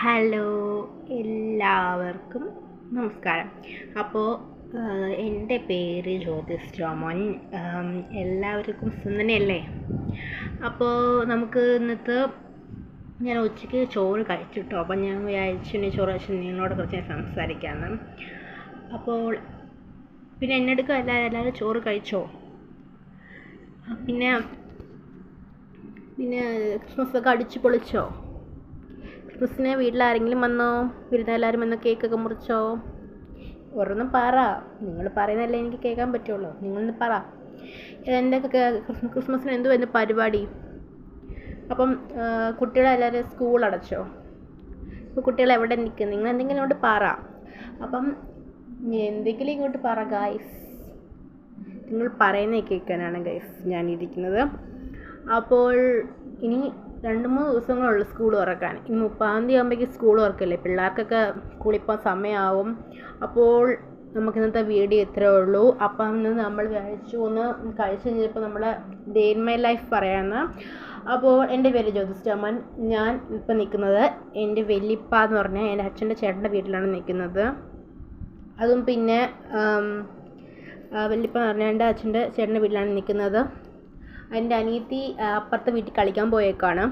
Hello, എല്ലാവർക്കും നമസ്കാരം. അപ്പോൾ എൻ്റെ പേര് ജ്യോതിസ് ജോമോൻ. എല്ലാവർക്കും സുഖം തന്നെയല്ലേ? അപ്പോൾ നമുക്ക് ഇന്നത്തെ ഞാൻ ഉച്ചയ്ക്ക് ചോറ് കഴിച്ചു കേട്ടോ. അപ്പം ഞാൻ വിചാരിച്ചു ചോറ് കഴിച്ച് നിങ്ങളോട് കുറച്ച് സംസാരിക്കാമെന്ന്. അപ്പോൾ പിന്നെ എന്നെടുക്കുക എല്ലാവരും ചോറ് കഴിച്ചോ? പിന്നെ ക്രിസ്മസൊക്കെ അടിച്ചു പൊളിച്ചോ? ക്രിസ്മസിന് വീട്ടിലാരെങ്കിലും വന്നോ? വീട്ടിലെല്ലാവരും വന്നോ? കേക്കൊക്കെ മുറിച്ചോ? ഒരെണ്ണം പറ. നിങ്ങൾ പറയുന്നതല്ലേ എനിക്ക് കേൾക്കാൻ പറ്റുള്ളൂ. നിങ്ങളൊന്ന് പറ, എന്തൊക്കെ ക്രിസ്മസിന് എന്തുവായിരുന്നു പരിപാടി? അപ്പം കുട്ടികളെല്ലാവരും സ്കൂൾ അടച്ചോ? ഇപ്പോൾ കുട്ടികൾ എവിടെ നിൽക്കും? നിങ്ങൾ എന്തെങ്കിലും ഇങ്ങോട്ട് പറ. അപ്പം എന്തെങ്കിലും ഇങ്ങോട്ട് പറ ഗൈസ്. നിങ്ങൾ പറയുന്നത് കേൾക്കാനാണ് ഗൈസ് ഞാൻ ഇരിക്കുന്നത്. അപ്പോൾ ഇനി 2-3 ദിവസങ്ങളുള്ളൂ സ്കൂൾ തുറക്കാൻ. ഇനി 30-ാം തീയതി ആകുമ്പോഴേക്കും സ്കൂൾ തുറക്കല്ലേ. പിള്ളേർക്കൊക്കെ സ്കൂളിൽ പോകാൻ സമയമാവും. അപ്പോൾ നമുക്ക് ഇന്നത്തെ വീഡിയോ ഇത്രയേ ഉള്ളൂ. അപ്പം ഇന്ന് നമ്മൾ വിചാരിച്ചു ഒന്ന് കഴിച്ച് കഴിഞ്ഞപ്പോൾ നമ്മളെ ഡേ ഇൻ മൈ ലൈഫ് പറയാമെന്ന്. അപ്പോൾ എൻ്റെ പേര് ജ്യോതിസ് ജോമോൻ. ഞാൻ ഇപ്പം നിൽക്കുന്നത് എൻ്റെ വല്യപ്പ എന്ന് പറഞ്ഞാൽ എൻ്റെ അച്ഛൻ്റെ ചേട്ടൻ്റെ വീട്ടിലാണ് നിൽക്കുന്നത്. അതും പിന്നെ വല്യപ്പ എന്ന് പറഞ്ഞാൽ എൻ്റെ അച്ഛൻ്റെ ചേട്ടൻ്റെ വീട്ടിലാണ് നിൽക്കുന്നത്. എൻ്റെ അനിയത്തി അപ്പുറത്തെ വീട്ടിൽ കളിക്കാൻ പോയേക്കാണ്.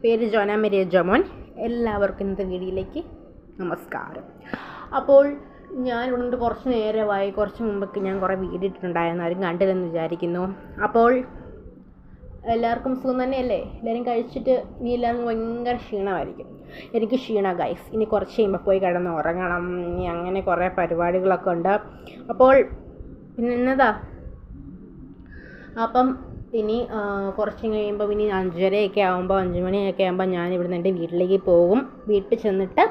പേര് ജോന മേരിയ ജോമോൻ. എല്ലാവർക്കും ഇന്നത്തെ വീഡിയോയിലേക്ക് നമസ്കാരം. അപ്പോൾ ഞാൻ ഇവിടെ കുറച്ച് നേരമായി. കുറച്ച് മുമ്പൊക്കെ ഞാൻ കുറേ വീഡിയോ ഇട്ടിട്ടുണ്ടായിരുന്നു. ആരും കണ്ടില്ലെന്ന് വിചാരിക്കുന്നു. അപ്പോൾ എല്ലാവർക്കും സുഖം തന്നെയല്ലേ? എല്ലാവരും കഴിച്ചിട്ട് ഇനി എല്ലാവർക്കും ഭയങ്കര ക്ഷീണമായിരിക്കും. എനിക്ക് ക്ഷീണം ഗൈസ്. ഇനി കുറച്ച് കഴിയുമ്പോൾ പോയി കിടന്ന് ഉറങ്ങണം. ഇനി അങ്ങനെ കുറേ പരിപാടികളൊക്കെ ഉണ്ട്. അപ്പോൾ പിന്നെ എന്നതാ അപ്പം ഇനി കുറച്ച് കഴിയുമ്പോൾ ഇനി 5:30 ആകുമ്പോൾ 5 മണിയൊക്കെ ആകുമ്പോൾ ഞാൻ ഇവിടുന്ന് എൻ്റെ വീട്ടിലേക്ക് പോകും. വീട്ടിൽ ചെന്നിട്ട്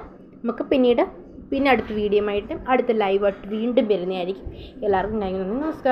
നമുക്ക് പിന്നെ അടുത്ത വീഡിയോ ആയിട്ട് അടുത്ത ലൈവായിട്ട് വീണ്ടും വരുന്നതായിരിക്കും. എല്ലാവർക്കും നമസ്കാരം.